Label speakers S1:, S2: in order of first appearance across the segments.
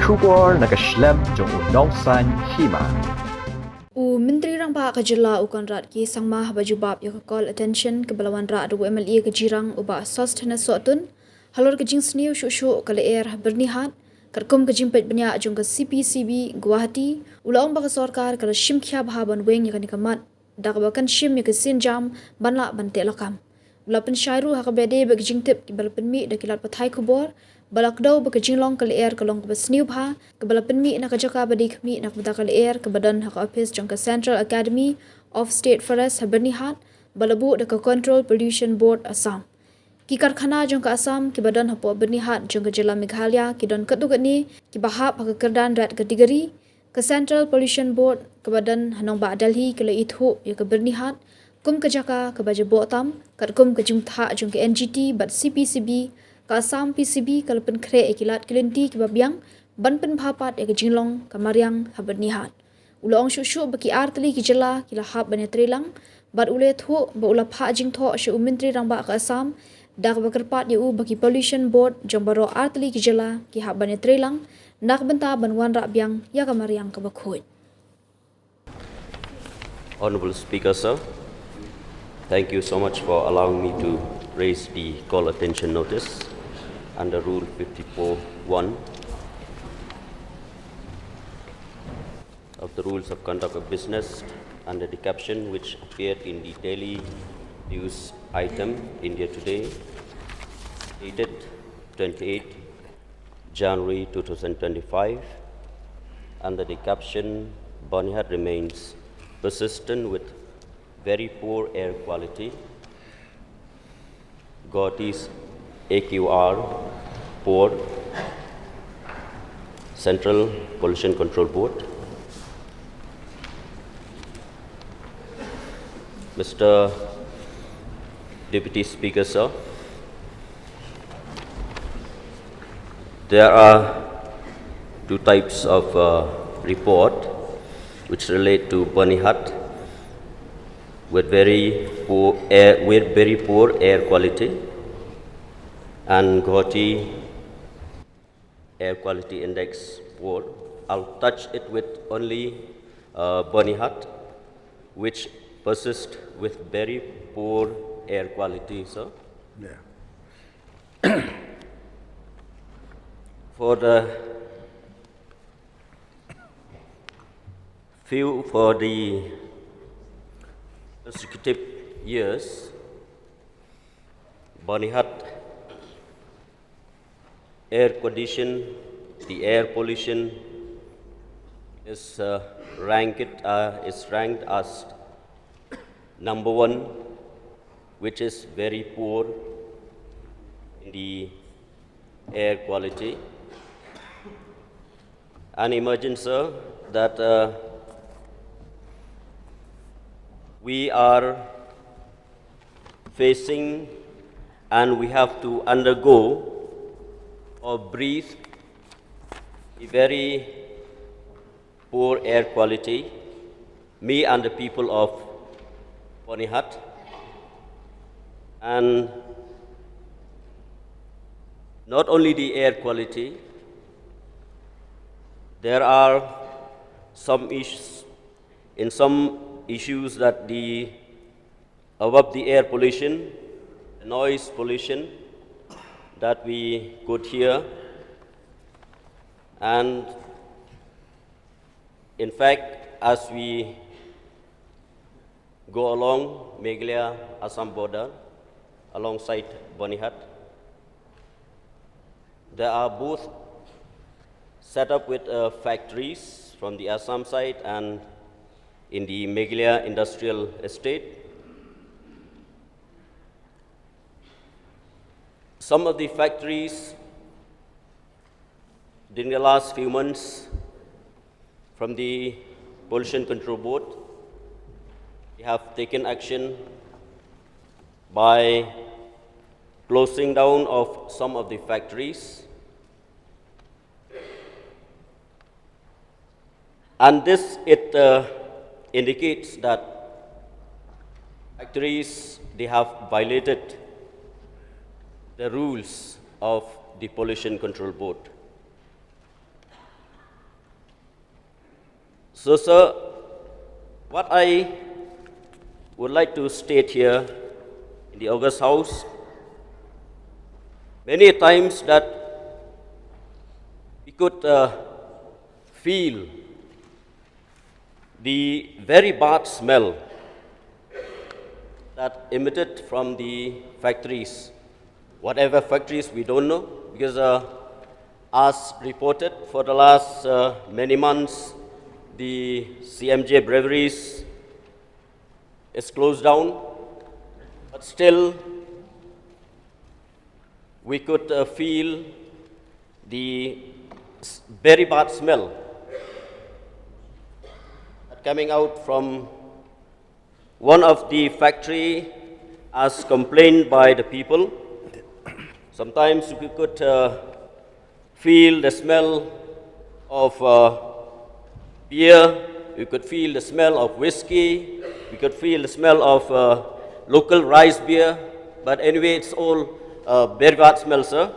S1: Shubor nakaslem jong unongsan Hima.
S2: Menteri Rang Ba ka Jylla ukan rat ki sangmah bajubab yo call attention ke balawan rat do MLA ke jirang uba sostena sotun halor ke jing sniu shu ke Lyer Byrnihat karkum ke jimpet benya jong ke CPCB Guwahati ulaong ba ka sarkar ke shim khya bhaban weng ya kamat dak ba kan shim ya ke sinjam banla bante lakam ulapen shairu ha ka bede be jing tip ki balapen mi de kilat pathai kubor balak daw ba ke jinglong ke Lyer ke long ke sniu bha ke balapen mi na ka jaka badi mi na ka ka Lyer ke badan ha ka office jong ke Central Academy of State Forest Byrnihat balabu de ka Control Pollution Board Assam ki karkhana jong ka Assam ki badan hapo Byrnihat jong ka Jylla Meghalaya ki don katu ni ki bahap ha ka kerdan rat kategori ke Central Pollution Board ke badan hanong ba Delhi ke le ithu ya ke Byrnihat kum ke jaka ke baje botam kat kum ke jung tha jong ke NGT bat CPCB ka Assam PCB ka lepen kre ekilat kelinti ki Biang ban pen bhapat ya ke jinglong ka Mariang ha Byrnihat ulong shu baki Tylli ki Jylla ki lahap Jingïatreilang bat ule thu ba ula pha jing tho shu Menteri Rang Ba ka Assam dak bakerpat yu baki Pollution Board jong Baroh Tylli ki Jylla ki hab Jingïatreilang nak benta banwan rak Biang ya ka Mariang ka Khuid.
S3: Honorable Speaker, sir, thank you so much for allowing me to raise the call attention notice under Rule 54(1) of the Rules of Conduct of Business under the caption which appeared in the daily news item India Today dated 28 January 2025 under the caption Byrnihat remains persistent with very poor air quality. Guwahati's AQR poor, Central Pollution Control Board. Mr. Deputy Speaker, sir, there are two types of report which relate to Byrnihat with very poor air quality and Guwahati air quality index poor. I'll touch it with only Byrnihat, which persist with very poor air quality, sir.
S4: Yeah.
S3: For the consecutive years, Byrnihat air condition, the air pollution is ranked as number one, which is very poor in the air quality. And imagine, sir, that we are facing and we have to undergo or breathe a very poor air quality, me and the people of Byrnihat. And not only the air quality, there are some issues that above the air pollution, the noise pollution that we could hear, and in fact, as we go along Meghalaya-Assam border, alongside Byrnihat, there are both set up with factories from the Assam side and in the Meghalaya industrial estate. Some of the factories during the last few months from the Pollution Control Board, we have taken action by closing down of some of the factories. And this, indicates that factories, they have violated the rules of the Pollution Control Board. So, sir, what I would like to state here in the August House, many times that we could feel the very bad smell that emitted from the factories. Whatever factories, we don't know, because as reported for the last many months, the CMJ breweries is closed down, but still we could feel the very bad smell coming out from one of the factory as complained by the people. Sometimes we could feel the smell of beer, we could feel the smell of whiskey, we could feel the smell of local rice beer, but anyway, it's all very bad smell, sir.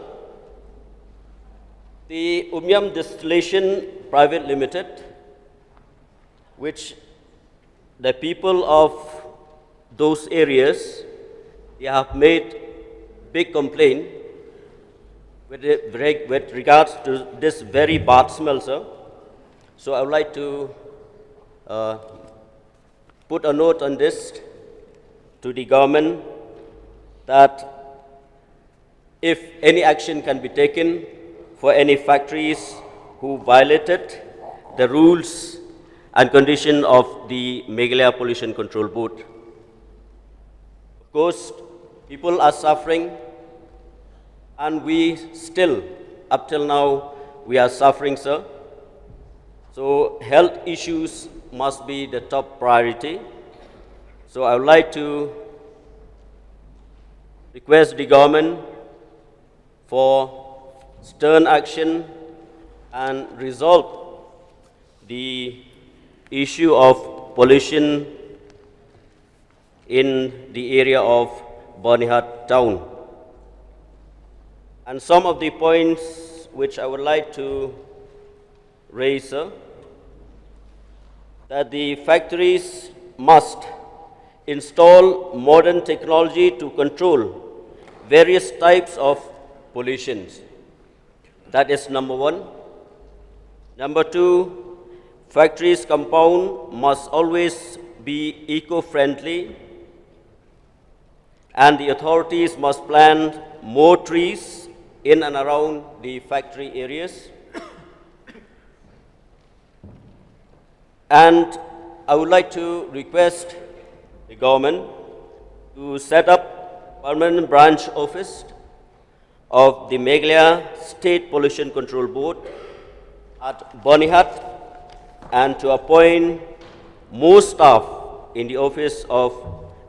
S3: The Umyam Distillation Private Limited, which the people of those areas, they have made big complaint with regards to this very bad smell, sir. So I would like to put a note on this to the government that if any action can be taken for any factories who violated the rules and condition of the Meghalaya Pollution Control Board. Of course, people are suffering, and we still, up till now, we are suffering, sir. So health issues must be the top priority. So I would like to request the government for stern action and resolve the issue of pollution in the area of Byrnihat town. And some of the points which I would like to raise, sir, that the factories must install modern technology to control various types of pollutions. That is number one. Number two, factories compound must always be eco-friendly, and the authorities must plant more trees in and around the factory areas. And I would like to request the government to set up permanent branch office of the Meghalaya State Pollution Control Board at Byrnihat, and to appoint more staff in the office of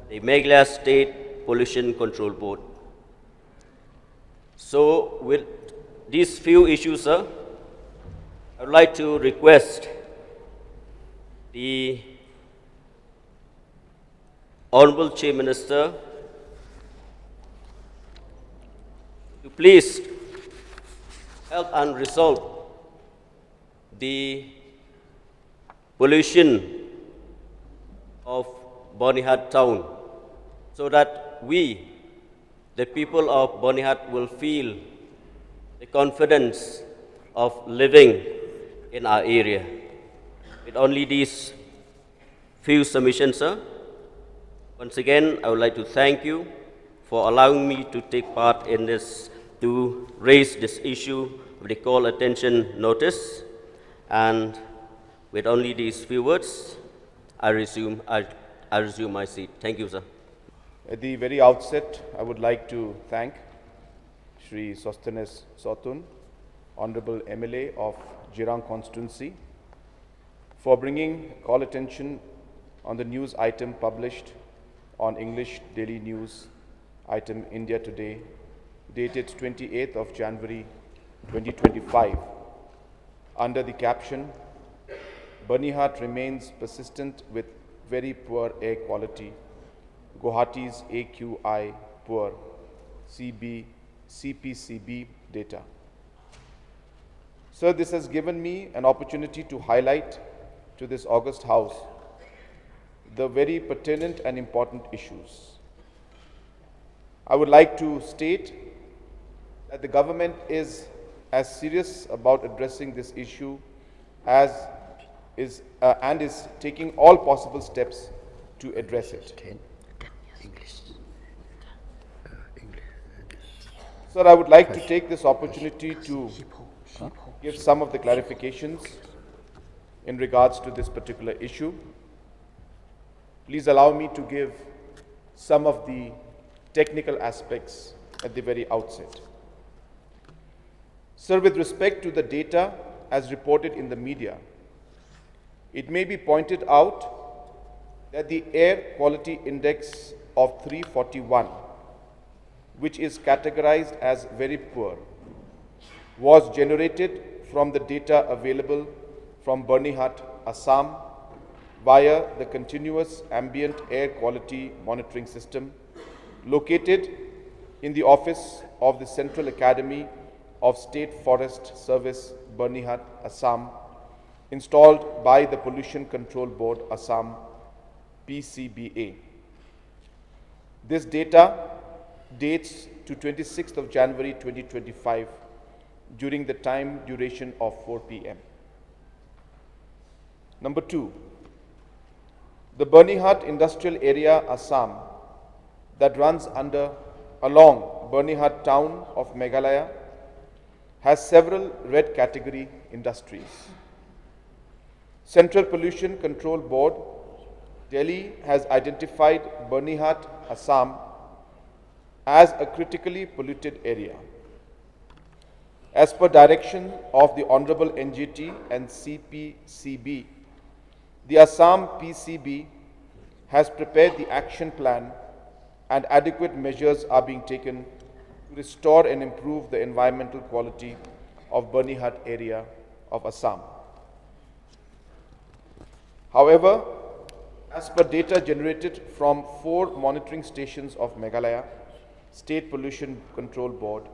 S3: the Meghalaya State Pollution Control Board. So with these few issues, sir, I would like to request the Honorable Chief Minister to please help and resolve the pollution of Byrnihat town, so that we, the people of Byrnihat, will feel the confidence of living in our area. With only these few submissions, sir, once again, I would like to thank you for allowing me to take part in this, to raise this issue of the call attention notice. And with only these few words, I resume my seat. Thank you, sir.
S4: At the very outset, I would like to thank Shri Sostenes Sotun, Honorable MLA of Jylla constituency, for bringing call attention on the news item published on English Daily News item India Today, dated 28th of January 2025, under the caption, Byrnihat remains persistent with very poor air quality. Guwahati's AQI poor, CPCB data. Sir, this has given me an opportunity to highlight to this august house the very pertinent and important issues. I would like to state that the government is as serious about addressing this issue as is taking all possible steps to address it. Sir, I would like to take this opportunity to give some of the clarifications in regards to this particular issue. Please allow me to give some of the technical aspects at the very outset. Sir, with respect to the data as reported in the media, it may be pointed out that the air quality index of 341, which is categorized as very poor, was generated from the data available from Byrnihat, Assam, via the continuous ambient air quality monitoring system located in the office of the Central Academy of State Forest Service, Byrnihat, Assam, installed by the Pollution Control Board, Assam, PCBA. This data dates to 26th of January 2025 during the time duration of 4 p.m. Number 2, the Byrnihat Industrial Area, Assam, that runs along Byrnihat town of Meghalaya, has several red category industries. Central Pollution Control Board, Delhi, has identified Byrnihat, Assam, as a critically polluted area. As per direction of the Honorable NGT and CPCB, the Assam PCB has prepared the action plan and adequate measures are being taken to restore and improve the environmental quality of Byrnihat area of Assam. However, as per data generated from 4 monitoring stations of Meghalaya State Pollution Control Board,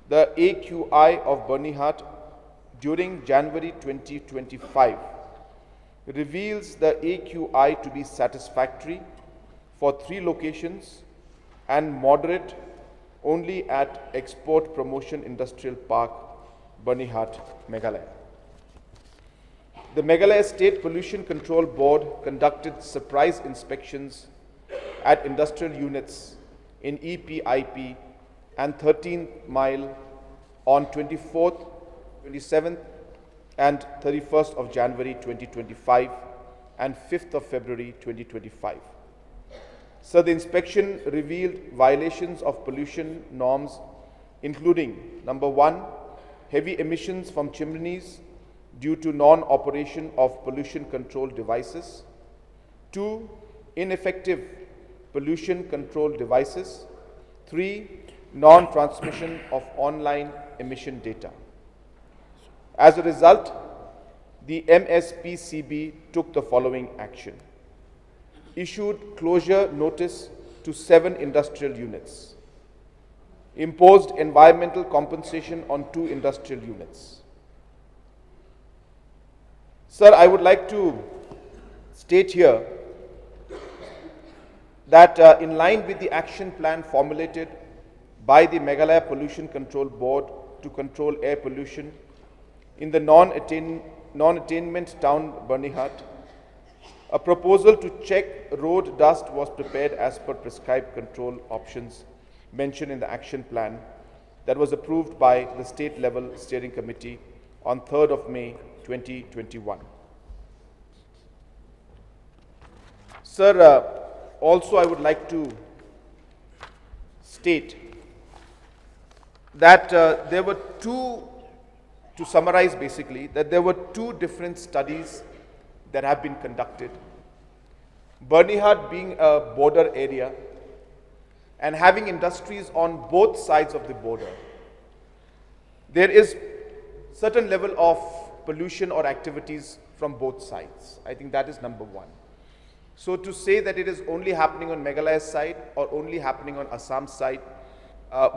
S4: the AQI of Byrnihat during January 2025 reveals the AQI to be satisfactory for 3 locations and moderate only at Export Promotion Industrial Park, Byrnihat, Meghalaya. The Meghalaya State Pollution Control Board conducted surprise inspections at industrial units in EPIP and 13th mile on 24th, 27th and 31st of January 2025 and 5th of February 2025. So the inspection revealed violations of pollution norms including number 1, heavy emissions from chimneys due to non-operation of pollution control devices. 2, ineffective pollution control devices. 3, non-transmission of online emission data. As a result, the MSPCB took the following action. Issued closure notice to 7 industrial units. Imposed environmental compensation on 2 industrial units. Sir, I would like to state here that in line with the action plan formulated by the Meghalaya Pollution Control Board to control air pollution in the non-attainment town Byrnihat, a proposal to check road dust was prepared as per prescribed control options mentioned in the action plan that was approved by the state level steering committee on 3rd of May 2021. Sir, also I would like to state that there were 2, to summarize basically, that there were 2 different studies that have been conducted. Byrnihat being a border area and having industries on both sides of the border, there is certain level of pollution or activities from both sides. I think that is number 1. So to say that it is only happening on Meghalaya's side or only happening on Assam's side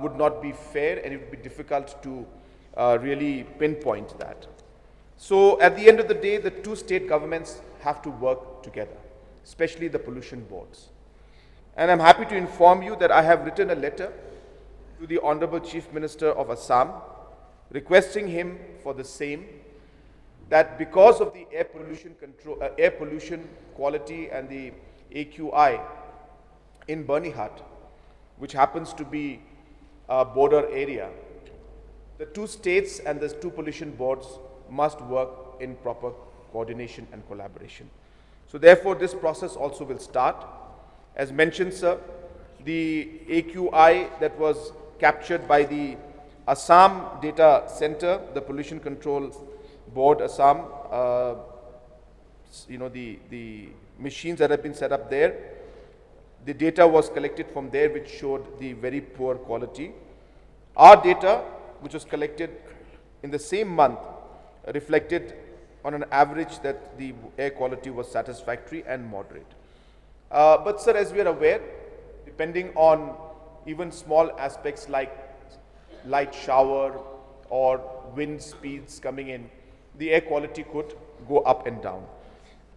S4: would not be fair, and it would be difficult to really pinpoint that. So at the end of the day, the two state governments have to work together, especially the pollution boards. And I'm happy to inform you that I have written a letter to the Honorable Chief Minister of Assam, requesting him for the same, that because of the air pollution control, air pollution quality and the AQI in Byrnihat, which happens to be a border area, the two states and the two pollution boards must work in proper coordination and collaboration. So therefore, this process also will start. As mentioned, sir, the AQI that was captured by the Assam Data Center, the Pollution Control Board, Assam, the machines that have been set up there, the data was collected from there which showed the very poor quality. Our data, which was collected in the same month, reflected on an average that the air quality was satisfactory and moderate. But sir, as we are aware, depending on even small aspects like light shower or wind speeds coming in, the air quality could go up and down.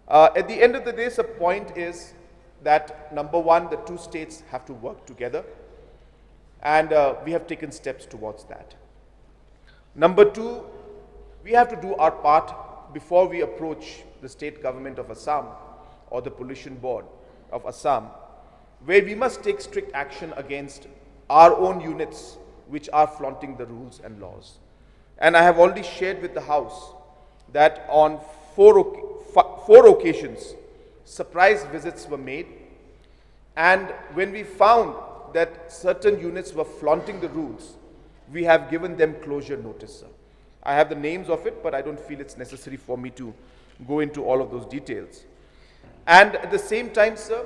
S4: At the end of the day, the point is that number one, the two states have to work together, and we have taken steps towards that. Number two, we have to do our part before we approach the state government of Assam or the pollution board of Assam, where we must take strict action against our own units which are flaunting the rules and laws. And I have already shared with the House that on four occasions, surprise visits were made, and when we found that certain units were flaunting the rules, we have given them closure notice, sir. I have the names of it, but I don't feel it's necessary for me to go into all of those details. And at the same time, sir,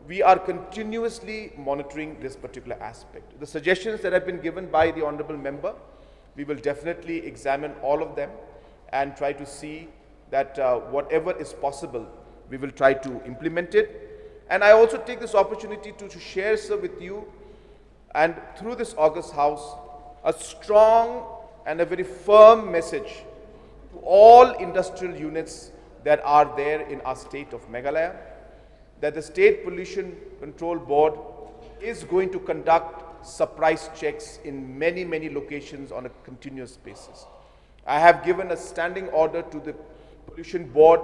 S4: we are continuously monitoring this particular aspect. The suggestions that have been given by the Honorable Member, we will definitely examine all of them and try to see that whatever is possible, we will try to implement it. And I also take this opportunity to share, sir, with you and through this August House, a strong and a very firm message to all industrial units that are there in our state of Meghalaya, that the State Pollution Control Board is going to conduct surprise checks in many, many locations on a continuous basis. I have given a standing order to the Pollution Board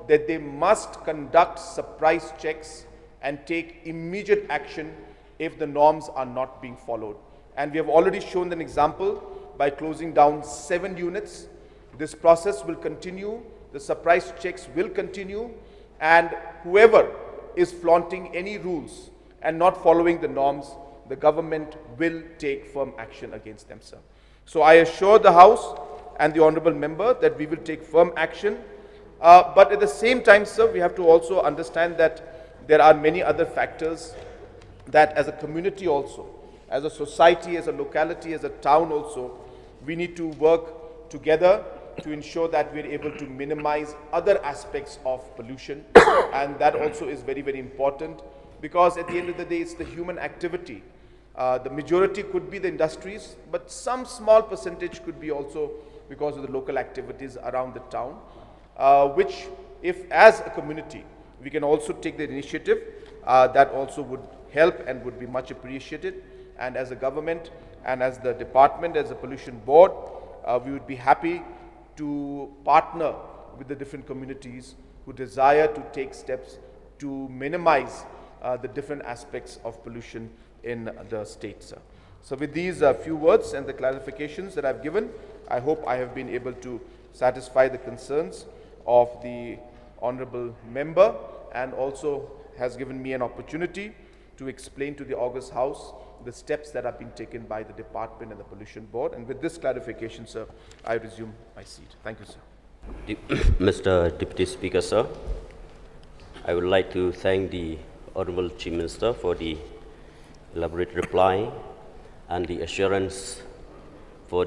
S4: that they must conduct surprise checks and take immediate action if the norms are not being followed. And we have already shown an example by closing down 7 units. This process will continue, the surprise checks will continue, and whoever is flaunting any rules and not following the norms, the government will take firm action against them, sir. So I assure the House and the Honorable Member that we will take firm action. But at the same time, sir, we have to also understand that there are many other factors that as a community also, as a society, as a locality, as a town also, we need to work together to ensure that we are able to minimize other aspects of pollution. And that also is very, very important, because at the end of the day, it's the human activity. The majority could be the industries, but some small percentage could be also because of the local activities around the town, which if as a community, we can also take the initiative, that also would help and would be much appreciated. And as a government and as the department, as a pollution board, we would be happy to partner with the different communities who desire to take steps to minimize the different aspects of pollution in the state, sir. So with these few words and the clarifications that I've given, I hope I have been able to satisfy the concerns of the Honorable Member, and also has given me an opportunity to explain to the August House the steps that have been taken by the department and the pollution board. And with this clarification, sir, I resume my seat. Thank you, sir.
S3: Mr. Deputy Speaker, sir, I would like to thank the Honorable Chief Minister for the elaborate reply and the assurance for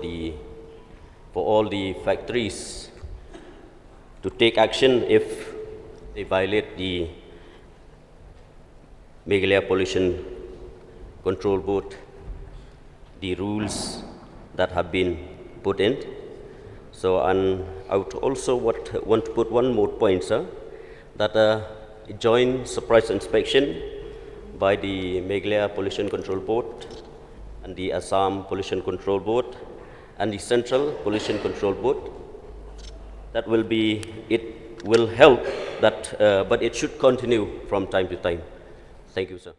S3: all the factories to take action if they violate the Meghalaya Pollution Control Board, the rules that have been put in. So, and I would also want to put one more point, sir, that a joint surprise inspection by the Meghalaya Pollution Control Board and the Assam Pollution Control Board and the Central Pollution Control Board, that will be, it will help that, but it should continue from time to time. Thank you, sir.